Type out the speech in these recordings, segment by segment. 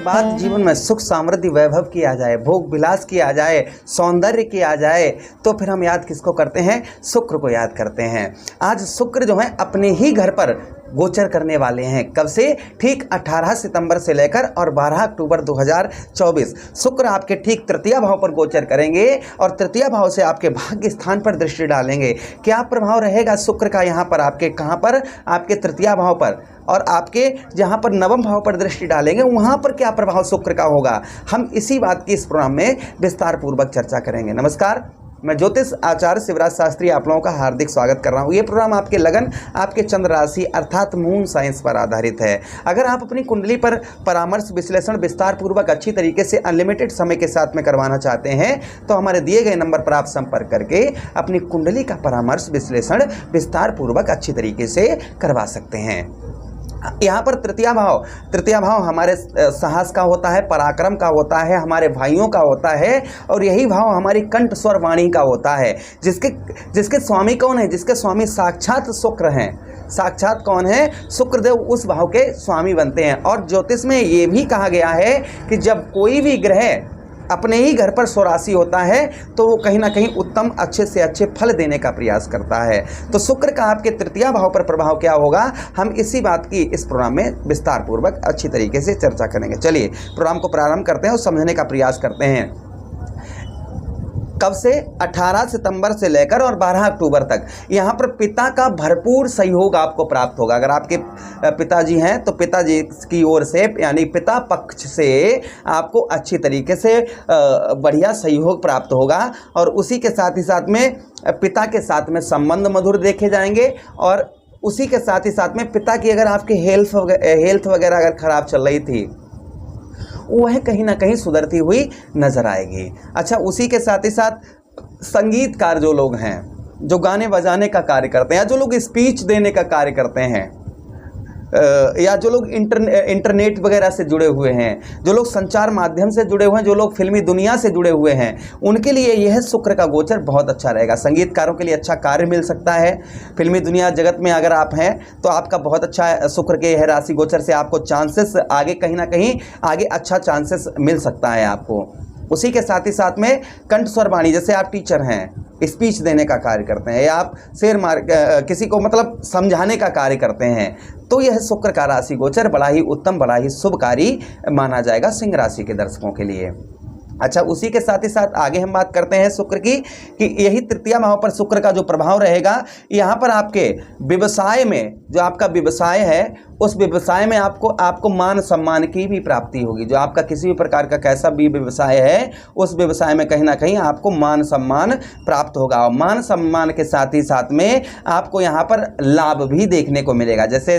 बात जीवन में सुख समृद्धि वैभव की आ जाए, भोग विलास की आ जाए, सौंदर्य की आ जाए, तो फिर हम याद किसको करते हैं? शुक्र को याद करते हैं। आज शुक्र जो है अपने ही घर पर गोचर करने वाले हैं। कब से? ठीक 18 सितंबर से लेकर और 12 अक्टूबर 2024 शुक्र आपके ठीक तृतीय भाव पर गोचर करेंगे और तृतीय भाव से आपके भाग्य स्थान पर दृष्टि डालेंगे। क्या प्रभाव रहेगा शुक्र का यहाँ पर? आपके कहाँ पर? आपके तृतीय भाव पर। और आपके जहाँ पर नवम भाव पर दृष्टि डालेंगे वहाँ पर क्या प्रभाव शुक्र का होगा, हम इसी बात की इस प्रोग्राम में विस्तार पूर्वक चर्चा करेंगे। नमस्कार, मैं ज्योतिष आचार्य शिवराज शास्त्री आप लोगों का हार्दिक स्वागत कर रहा हूँ। ये प्रोग्राम आपके लगन, आपके चंद्र राशि अर्थात मून साइंस पर आधारित है। अगर आप अपनी कुंडली पर परामर्श विश्लेषण विस्तार पूर्वक अच्छी तरीके से अनलिमिटेड समय के साथ में करवाना चाहते हैं तो हमारे दिए गए नंबर पर आप संपर्क करके अपनी कुंडली का परामर्श विश्लेषण विस्तार पूर्वक अच्छी तरीके से करवा सकते हैं। यहाँ पर तृतीय भाव हमारे साहस का होता है, पराक्रम का होता है, हमारे भाइयों का होता है और यही भाव हमारी कंठ स्वर वाणी का होता है। जिसके स्वामी कौन है? जिसके स्वामी साक्षात शुक्र हैं। साक्षात कौन है? शुक्रदेव उस भाव के स्वामी बनते हैं। और ज्योतिष में ये भी कहा गया है कि जब कोई भी ग्रह अपने ही घर पर स्वराशि होता है तो वो कहीं ना कहीं उत्तम अच्छे से अच्छे फल देने का प्रयास करता है। तो शुक्र का आपके तृतीय भाव पर प्रभाव क्या होगा, हम इसी बात की इस प्रोग्राम में विस्तार पूर्वक अच्छी तरीके से चर्चा करेंगे। चलिए प्रोग्राम को प्रारंभ करते हैं और समझने का प्रयास करते हैं। कब से? 18 सितंबर से लेकर और 12 अक्टूबर तक यहाँ पर पिता का भरपूर सहयोग आपको प्राप्त होगा। अगर आपके पिताजी हैं तो पिताजी की ओर से यानी पिता पक्ष से आपको अच्छी तरीके से बढ़िया सहयोग प्राप्त होगा। और उसी के साथ ही साथ में पिता के साथ में संबंध मधुर देखे जाएंगे। और उसी के साथ ही साथ में पिता की अगर आपकी हेल्थ वगैरह अगर ख़राब चल रही थी वह कहीं ना कहीं सुधरती हुई नजर आएगी। अच्छा, उसी के साथ ही साथ संगीतकार जो लोग हैं, जो गाने बजाने का कार्य करते हैं, या जो लोग स्पीच देने का कार्य करते हैं, या जो लोग इंटरनेट वगैरह से जुड़े हुए हैं, जो लोग संचार माध्यम से जुड़े हुए हैं, जो लोग फिल्मी दुनिया से जुड़े हुए हैं, उनके लिए यह शुक्र का गोचर बहुत अच्छा रहेगा। संगीतकारों के लिए अच्छा कार्य मिल सकता है। फिल्मी दुनिया जगत में अगर आप हैं तो आपका बहुत अच्छा शुक्र के यह राशि गोचर से आपको चांसेस आगे कहीं ना कहीं आगे अच्छा चांसेस मिल सकता है आपको। उसी के साथ ही साथ में कंठ स्वर वाणी, जैसे आप टीचर हैं, स्पीच देने का कार्य करते हैं, या आप किसी को मतलब समझाने का कार्य करते हैं, तो यह शुक्र का राशि गोचर बड़ा ही उत्तम, बड़ा ही शुभकारी माना जाएगा सिंह राशि के दर्शकों के लिए। अच्छा, उसी के साथ ही साथ आगे हम बात करते हैं शुक्र की कि यही तृतीय भाव पर शुक्र का जो प्रभाव रहेगा, यहाँ पर आपके व्यवसाय में, जो आपका व्यवसाय है उस व्यवसाय में आपको मान सम्मान की भी प्राप्ति होगी। जो आपका किसी भी प्रकार का कैसा भी व्यवसाय है उस व्यवसाय में कहीं ना कहीं आपको मान सम्मान प्राप्त होगा। और मान सम्मान के साथ ही साथ में आपको यहाँ पर लाभ भी देखने को मिलेगा। जैसे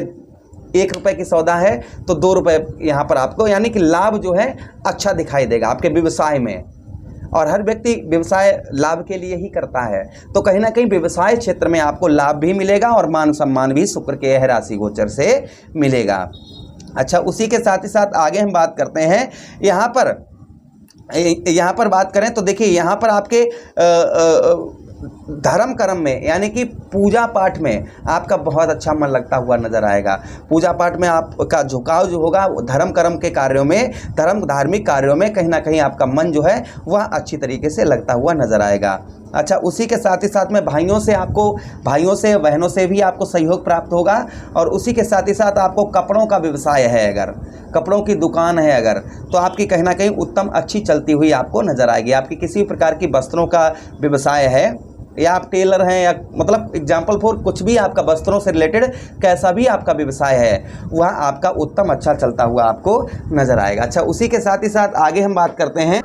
1 रुपये की सौदा है तो 2 रुपये यहाँ पर आपको, यानी कि लाभ जो है अच्छा दिखाई देगा आपके व्यवसाय में। और हर व्यक्ति व्यवसाय लाभ के लिए ही करता है, तो कहीं ना कहीं व्यवसाय क्षेत्र में आपको लाभ भी मिलेगा और मान सम्मान भी शुक्र के यह राशि गोचर से मिलेगा। अच्छा, उसी के साथ ही साथ आगे हम बात करते हैं। यहाँ पर बात करें तो देखिए, यहाँ पर आपके धर्म कर्म में यानी कि पूजा पाठ में आपका बहुत अच्छा मन लगता हुआ नजर आएगा। पूजा पाठ में आपका झुकाव जो होगा धर्म कर्म के कार्यों में, धार्मिक कार्यों में कहीं ना कहीं आपका मन जो है वह अच्छी तरीके से लगता हुआ नजर आएगा। अच्छा, उसी के साथ ही साथ में भाइयों से बहनों से भी आपको सहयोग प्राप्त होगा। और उसी के साथ ही साथ आपको कपड़ों का व्यवसाय है, अगर कपड़ों की दुकान है अगर, तो आपकी कहीं ना कहीं उत्तम अच्छी चलती हुई आपको नजर आएगी। आपकी किसी भी प्रकार की वस्त्रों का व्यवसाय है, या आप टेलर हैं, या मतलब एग्जाम्पल फॉर कुछ भी आपका वस्त्रों से रिलेटेड कैसा भी आपका व्यवसाय है वह आपका उत्तम अच्छा चलता हुआ आपको नजर आएगा। अच्छा, उसी के साथ ही साथ आगे हम बात करते हैं।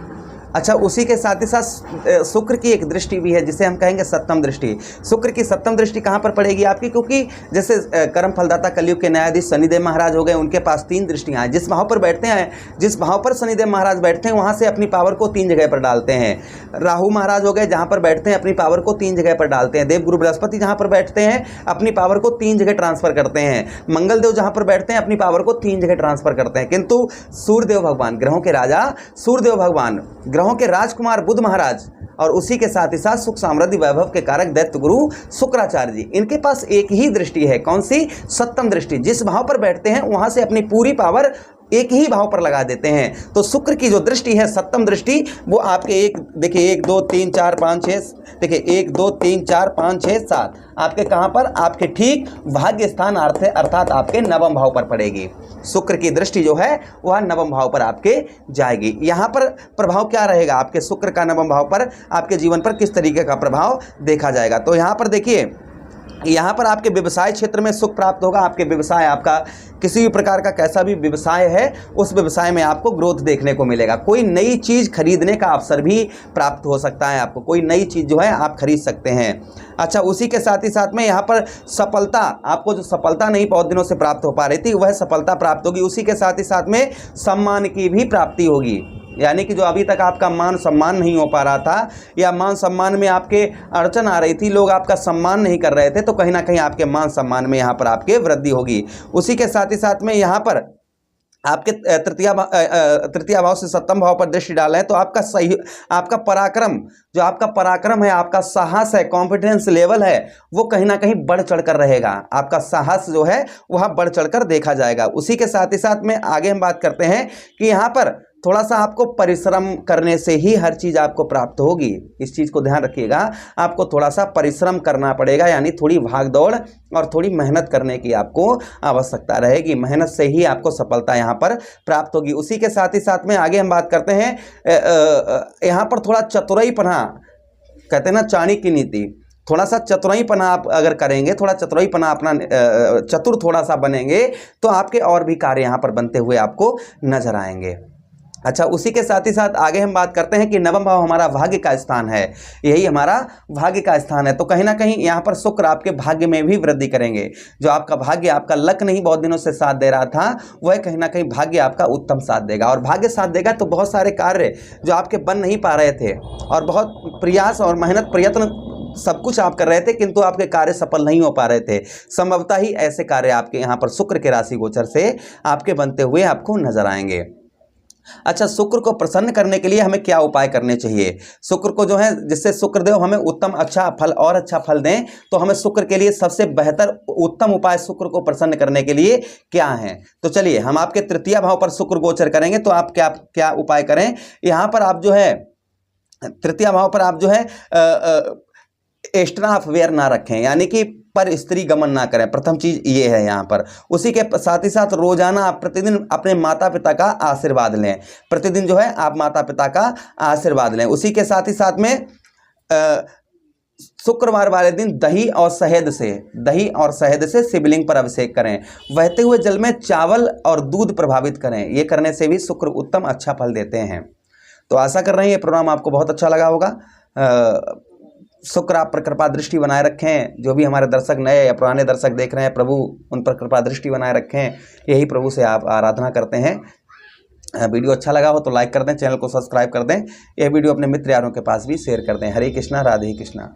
अच्छा, उसी के साथ ही साथ शुक्र की एक दृष्टि भी है जिसे हम कहेंगे सप्तम दृष्टि। शुक्र की सप्तम दृष्टि कहाँ पर पड़ेगी आपकी? क्योंकि जैसे कर्म फलदाता कलयुग के न्यायाधीश शनिदेव महाराज हो गए, उनके पास 3 दृष्टियाँ हैं। जिस भाव पर बैठते हैं, जिस भाव पर शनिदेव महाराज बैठते हैं वहाँ से अपनी पावर को 3 जगह पर डालते हैं। राहु महाराज हो गए, जहाँ पर बैठते हैं अपनी पावर को 3 जगह पर डालते हैं। देवगुरु बृहस्पति जहाँ पर बैठते हैं अपनी पावर को 3 जगह ट्रांसफर करते हैं। मंगल देव जहाँ पर बैठते हैं अपनी पावर को 3 जगह ट्रांसफर करते हैं। किंतु सूर्यदेव भगवान, ग्रहों के राजा सूर्यदेव भगवान, ग्रहों के राजकुमार बुध महाराज, और उसी के साथ ही साथ सुख समृद्धि वैभव के कारक दैत्य गुरु शुक्राचार्य जी, इनके पास एक ही दृष्टि है। कौन सी? सप्तम दृष्टि। जिस भाव पर बैठते हैं वहां से अपनी पूरी पावर एक ही भाव पर लगा देते हैं। तो शुक्र की जो दृष्टि है सप्तम दृष्टि, वो आपके देखिए 1 2 3 4 5 6, देखिए 1 2 3 4 5 6 7 आपके कहाँ पर, आपके ठीक भाग्य स्थान अर्थात आपके नवम भाव पर पड़ेगी। शुक्र की दृष्टि जो है वह नवम भाव पर आपके जाएगी। यहाँ पर प्रभाव क्या रहेगा आपके शुक्र का नवम भाव पर, आपके जीवन पर किस तरीके का प्रभाव देखा जाएगा। तो यहाँ पर देखिए, यहाँ पर आपके व्यवसाय क्षेत्र में सुख प्राप्त होगा। आपके व्यवसाय, आपका किसी भी प्रकार का कैसा भी व्यवसाय है, उस व्यवसाय में आपको ग्रोथ देखने को मिलेगा। कोई नई चीज़ खरीदने का अवसर भी प्राप्त हो सकता है आपको, कोई नई चीज़ जो है आप खरीद सकते हैं। अच्छा, उसी के साथ ही साथ में यहाँ पर सफलता, आपको जो सफलता नहीं बहुत दिनों से प्राप्त हो पा रही थी, वह सफलता प्राप्त होगी। उसी के साथ ही साथ में सम्मान की भी प्राप्ति होगी, यानी कि जो अभी तक आपका मान सम्मान नहीं हो पा रहा था, या मान सम्मान में आपके अड़चन आ रही थी, लोग आपका सम्मान नहीं कर रहे थे, तो कहीं ना कहीं आपके मान सम्मान में यहाँ पर आपके वृद्धि होगी। उसी के साथ ही साथ में यहाँ पर आपके तृतीय भाव से सप्तम भाव पर दृष्टि डालें तो आपका सही, आपका पराक्रम, जो आपका पराक्रम है, आपका साहस है, कॉन्फिडेंस लेवल है, वो कहीं ना कहीं बढ़ चढ़कर रहेगा। आपका साहस जो है वह बढ़ चढ़कर देखा जाएगा। उसी के साथ ही साथ में आगे हम बात करते हैं कि यहाँ पर थोड़ा सा आपको परिश्रम करने से ही हर चीज़ आपको प्राप्त होगी। इस चीज़ को ध्यान रखिएगा, आपको थोड़ा सा परिश्रम करना पड़ेगा, यानी थोड़ी भाग दौड़ और थोड़ी मेहनत करने की आपको आवश्यकता रहेगी। मेहनत से ही आपको सफलता यहाँ पर प्राप्त होगी। उसी के साथ ही साथ में आगे हम बात करते हैं, यहाँ पर थोड़ा चतुराईपना, कहते हैं ना चाणक्य नीति, थोड़ा सा चतुराईपना आप अगर करेंगे, थोड़ा चतुराईपना अपना चतुर थोड़ा सा बनेंगे, तो आपके और भी कार्य यहाँ पर बनते हुए आपको नजर आएंगे। अच्छा, उसी के साथ ही साथ आगे हम बात करते हैं कि नवम भाव हमारा भाग्य का स्थान है, यही हमारा भाग्य का स्थान है। तो कहीं ना कहीं यहाँ पर शुक्र आपके भाग्य में भी वृद्धि करेंगे। जो आपका भाग्य, आपका लक नहीं बहुत दिनों से साथ दे रहा था, वह कहीं ना कहीं भाग्य आपका उत्तम साथ देगा। और भाग्य साथ देगा तो बहुत सारे कार्य जो आपके बन नहीं पा रहे थे, और बहुत प्रयास और मेहनत प्रयत्न सब कुछ आप कर रहे थे, किंतु आपके कार्य सफल नहीं हो पा रहे थे, संभवतः ही ऐसे कार्य आपके यहाँ पर शुक्र के राशि गोचर से आपके बनते हुए आपको नजर आएंगे। अच्छा, शुक्र को प्रसन्न करने के लिए हमें क्या उपाय करने चाहिए? शुक्र को जो है, जिससे शुक्रदेव हमें उत्तम अच्छा फल और अच्छा फल दें, तो हमें शुक्र के लिए सबसे बेहतर उत्तम उपाय शुक्र को प्रसन्न करने के लिए क्या है? तो चलिए हम आपके तृतीय भाव पर शुक्र गोचर करेंगे, तो आप क्या क्या उपाय करें। यहाँ पर आप जो है तृतीय भाव पर आप जो है एक्स्ट्रा अफेयर ना रखें, यानी कि पर स्त्री गमन ना करें। प्रथम चीज ये है यहाँ पर। उसी के साथ ही साथ रोजाना आप प्रतिदिन अपने माता पिता का आशीर्वाद लें। प्रतिदिन जो है आप माता पिता का आशीर्वाद लें। उसी के साथ ही साथ में शुक्रवार वाले दिन दही और शहद से शिवलिंग पर अभिषेक करें। बहते हुए जल में चावल और दूध प्रभावित करें। ये करने से भी शुक्र उत्तम अच्छा फल देते हैं। तो आशा कर रहे हैं ये प्रोग्राम आपको बहुत अच्छा लगा होगा। शुक्र आप पर कृपा दृष्टि बनाए रखें। जो भी हमारे दर्शक नए या पुराने दर्शक देख रहे हैं, प्रभु उन पर कृपा दृष्टि बनाए रखें, यही प्रभु से आप आराधना करते हैं। वीडियो अच्छा लगा हो तो लाइक कर दें, चैनल को सब्सक्राइब कर दें, यह वीडियो अपने मित्र यारों के पास भी शेयर कर दें। हरे कृष्णा, राधे कृष्णा।